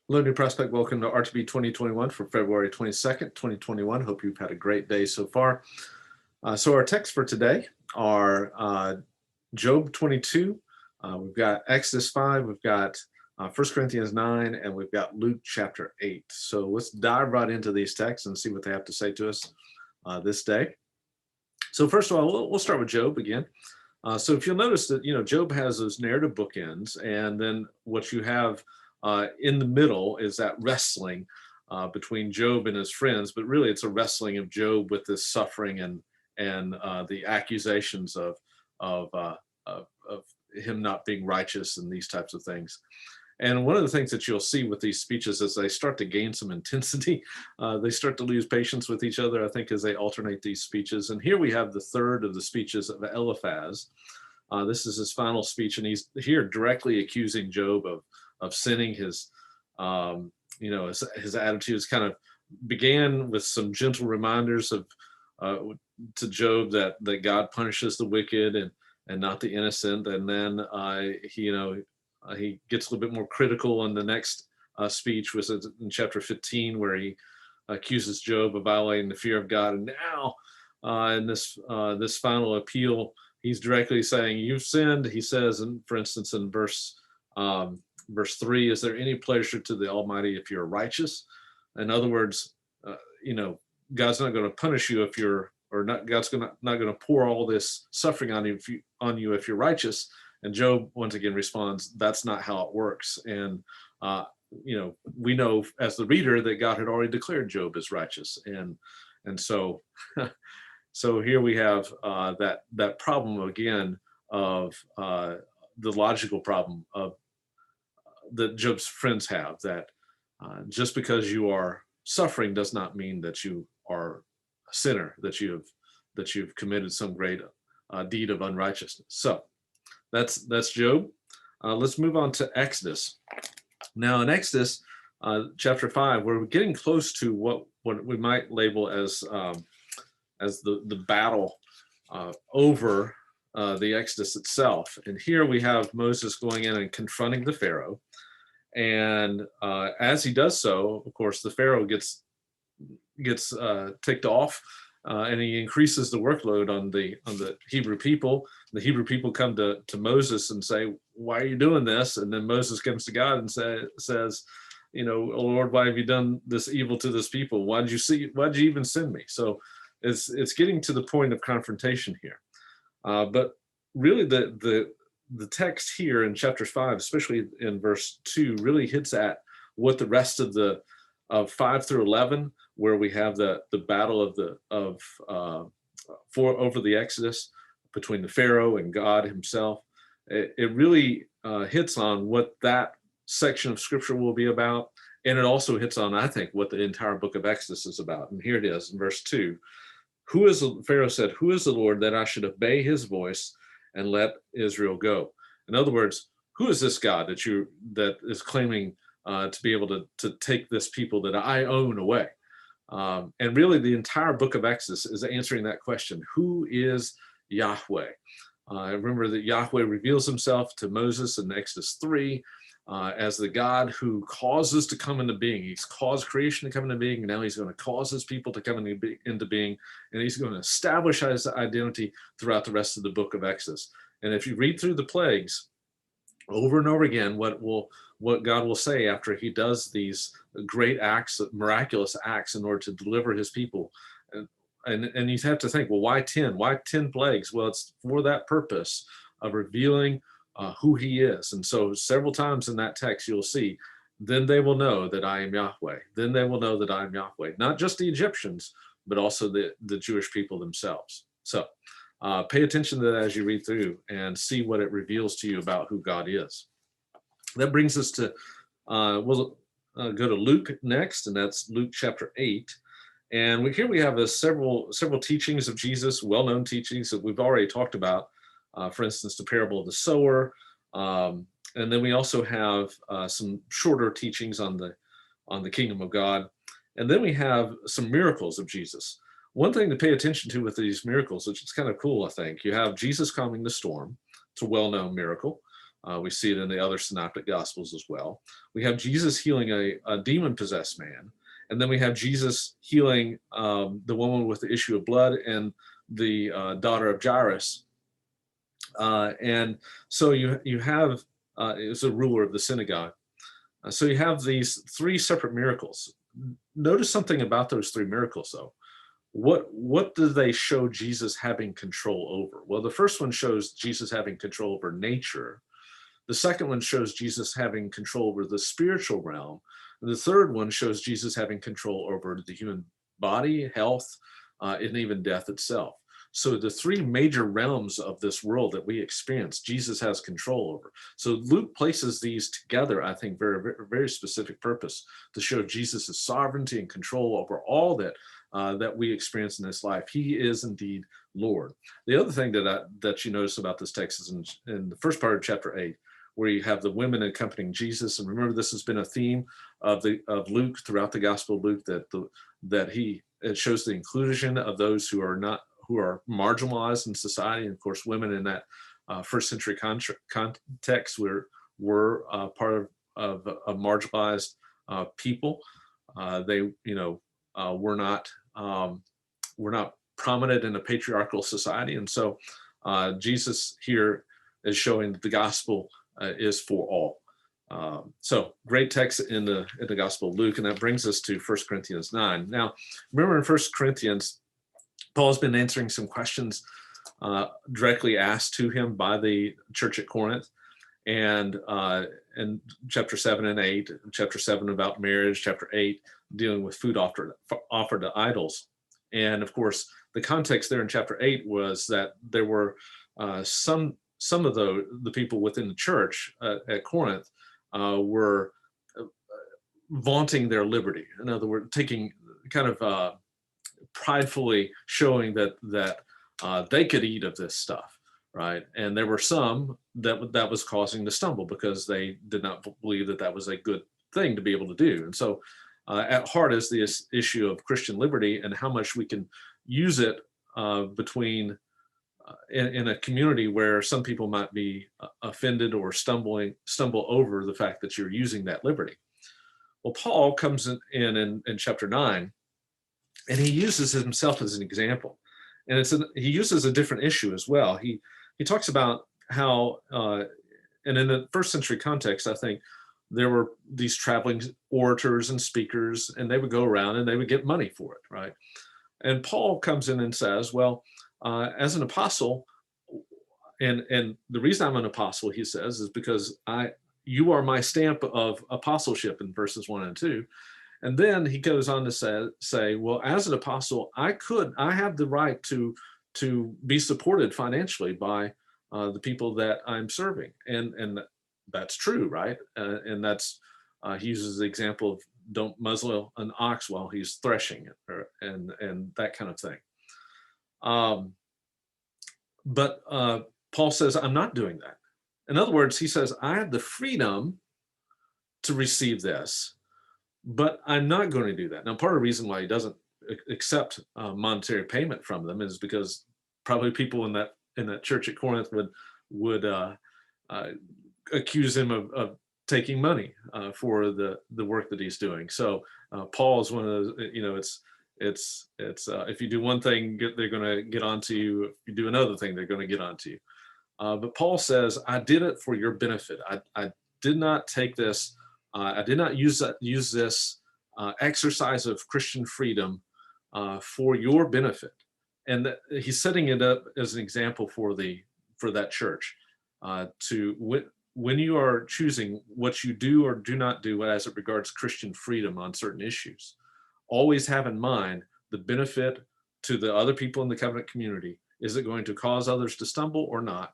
Hello, New Prospect. Welcome to RTB 2021 for February 22nd, 2021. Hope you've had a great day so far. So our texts for today are Job 22, we've got Exodus 5, we've got 1 Corinthians 9, and we've got Luke chapter 8. So let's dive right into these texts and see what they have to say to us this day. So first of all, we'll start with Job again. So if you'll notice that, Job has those narrative bookends, and then what you have in the middle is that wrestling between Job and his friends, but really it's a wrestling of Job with this suffering and the accusations of him not being righteous and these types of things. And one of the things that you'll see with these speeches is they start to gain some intensity. They start to lose patience with each other, I think, as they alternate these speeches. And here we have the third of the speeches of Eliphaz. This is his final speech, and he's here directly accusing Job of sinning. His attitudes kind of began with some gentle reminders of to Job that God punishes the wicked and not the innocent, and then he gets a little bit more critical in the next speech, which is in chapter 15, where he accuses Job of violating the fear of God. And now in this final appeal, he's directly saying, "You've sinned." He says, and for instance, in verse 3, "Is there any pleasure to the Almighty if you're righteous?" In other words, God's not going to punish you if you're, or not. God's not going to pour all this suffering on you if you're righteous. And Job once again responds, "That's not how it works." And we know as the reader that God had already declared Job as righteous, and so so here we have that problem again of the logical problem of that Job's friends have, that just because you are suffering does not mean that you are a sinner, that you've committed some great deed of unrighteousness. So that's Job. Let's move on to Exodus. Now in Exodus chapter 5, we're getting close to what we might label as the battle over the Exodus itself. And here we have Moses going in and confronting the Pharaoh. And as he does so, of course, the Pharaoh gets ticked off, and he increases the workload on the Hebrew people. The Hebrew people come to Moses and say, "Why are you doing this?" And then Moses comes to God and says, "Oh Lord, why have you done this evil to this people? Why'd you even send me?" So it's getting to the point of confrontation here. But really the text here in chapter 5, especially in verse 2, really hits at what the rest of 5 through 11, where we have the battle over the Exodus between the Pharaoh and God himself. It really hits on what that section of scripture will be about, and it also hits on, I think, what the entire book of Exodus is about. And here it is in verse 2. Pharaoh said, "Who is the Lord that I should obey his voice and let Israel go?" In other words, who is this God that is claiming to be able to take this people that I own away? And really, the entire book of Exodus is answering that question: who is Yahweh? Remember that Yahweh reveals himself to Moses in Exodus 3 as the God who causes to come into being. He's caused creation to come into being, and now he's going to cause his people to come into being, and he's going to establish his identity throughout the rest of the book of Exodus. And if you read through the plagues over and over again, what God will say after he does these great acts, miraculous acts, in order to deliver his people, and you have to think, well, why 10? Why 10 plagues? Well, it's for that purpose of revealing who he is. And so several times in that text, you'll see, "Then they will know that I am Yahweh. Then they will know that I am Yahweh." Not just the Egyptians, but also the Jewish people themselves. So pay attention to that as you read through and see what it reveals to you about who God is. That brings us to, we'll go to Luke next, and that's Luke chapter 8. And here we have several teachings of Jesus, well-known teachings that we've already talked about. For instance, the parable of the sower. And then we also have some shorter teachings on the kingdom of God. And then we have some miracles of Jesus. One thing to pay attention to with these miracles, which is kind of cool, I think, you have Jesus calming the storm. It's a well-known miracle. We see it in the other synoptic gospels as well. We have Jesus healing a demon-possessed man, and then we have Jesus healing the woman with the issue of blood and the daughter of Jairus. And so you have it was a ruler of the synagogue. So you have these three separate miracles. Notice something about those three miracles, though. What do they show Jesus having control over? Well, the first one shows Jesus having control over nature. The second one shows Jesus having control over the spiritual realm. And the third one shows Jesus having control over the human body, health, and even death itself. So the three major realms of this world that we experience, Jesus has control over. So Luke places these together, I think, for a very specific purpose, to show Jesus' sovereignty and control over all that we experience in this life. He is indeed Lord. The other thing that you notice about this text is in the first part of chapter 8, where you have the women accompanying Jesus. And remember, this has been a theme of Luke throughout the Gospel of Luke, that it shows the inclusion of those who are marginalized in society. And of course, women in that first century context were part of a marginalized people. They, were not prominent in a patriarchal society, and so Jesus here is showing that the gospel is for all. So great text in the Gospel of Luke, and that brings us to 1 Corinthians 9. Now, remember in 1 Corinthians, Paul's been answering some questions directly asked to him by the church at Corinth, and in chapter 7 and 8, chapter 7 about marriage, chapter 8 dealing with food offered to idols. And of course, the context there in chapter 8 was that there were some of the people within the church at Corinth were vaunting their liberty. In other words, taking kind of pridefully showing that they could eat of this stuff, right? And there were some that was causing to stumble because they did not believe that was a good thing to be able to do. And so at heart is this issue of Christian liberty and how much we can use it between in a community where some people might be offended or stumble over the fact that you're using that liberty. Well, Paul comes in chapter 9, and he uses himself as an example, and he uses a different issue as well. He talks about how, and in the first century context, I think there were these traveling orators and speakers, and they would go around and they would get money for it, right? And Paul comes in and says, well, as an apostle, and the reason I'm an apostle, he says, is because you are my stamp of apostleship in verses 1 and 2. And then he goes on to say, well, as an apostle, I have the right to be supported financially by the people that I'm serving. And that's true, right? And that's, he uses the example of don't muzzle an ox while he's threshing it, and that kind of thing. But Paul says, I'm not doing that. In other words, he says, I have the freedom to receive this, but I'm not going to do that. Now, part of the reason why he doesn't accept monetary payment from them is because probably people in that church at Corinth would accuse him of taking money for the work that he's doing. So Paul is one of those, it's if you do one thing, they're going to get onto you. If you do another thing, they're going to get onto you. But Paul says, I did it for your benefit. I did not take this. I did not use this exercise of Christian freedom for your benefit. And he's setting it up as an example for that church when you are choosing what you do or do not do as it regards Christian freedom on certain issues. Always have in mind the benefit to the other people in the covenant community. Is it going to cause others to stumble or not?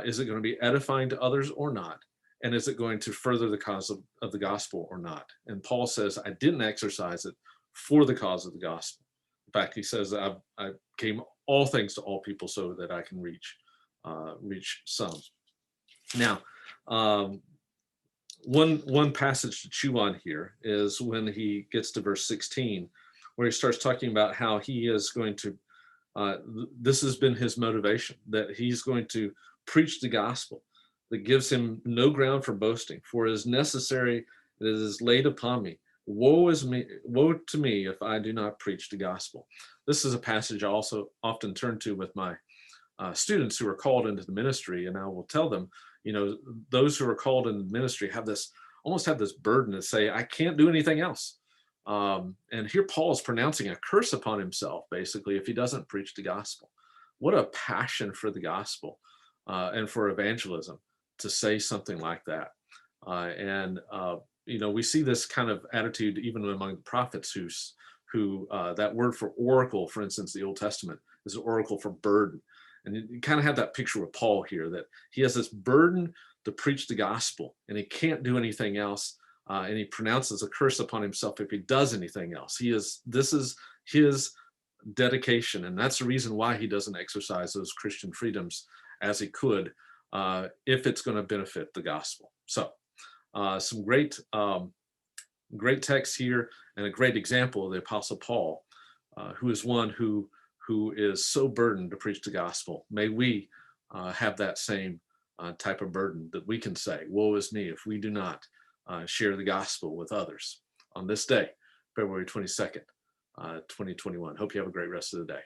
Is it going to be edifying to others or not? And is it going to further the cause of the gospel or not? And Paul says, I didn't exercise it for the cause of the gospel. In fact, he says, I came all things to all people so that I can reach some. Now, one passage to chew on here is when he gets to verse 16, where he starts talking about how he is going to, this has been his motivation, that he's going to preach the gospel. that gives him no ground for boasting. For it is necessary that it is laid upon me. Woe is me, woe to me if I do not preach the gospel. This is a passage I also often turn to with my students who are called into the ministry, and I will tell them, those who are called into the ministry have this almost have this burden to say, I can't do anything else. And here Paul is pronouncing a curse upon himself, basically, if he doesn't preach the gospel. What a passion for the gospel and for evangelism to say something like that. We see this kind of attitude even among the prophets who that word for oracle, for instance, the Old Testament is an oracle for burden. And you kind of have that picture with Paul here, that he has this burden to preach the gospel and he can't do anything else. And he pronounces a curse upon himself if he does anything else. This is his dedication. And that's the reason why he doesn't exercise those Christian freedoms as he could, if it's going to benefit the gospel. So some great text here and a great example of the Apostle Paul, who is one who is so burdened to preach the gospel. May we have that same type of burden that we can say, woe is me if we do not share the gospel with others on this day, February 22nd, 2021. Hope you have a great rest of the day.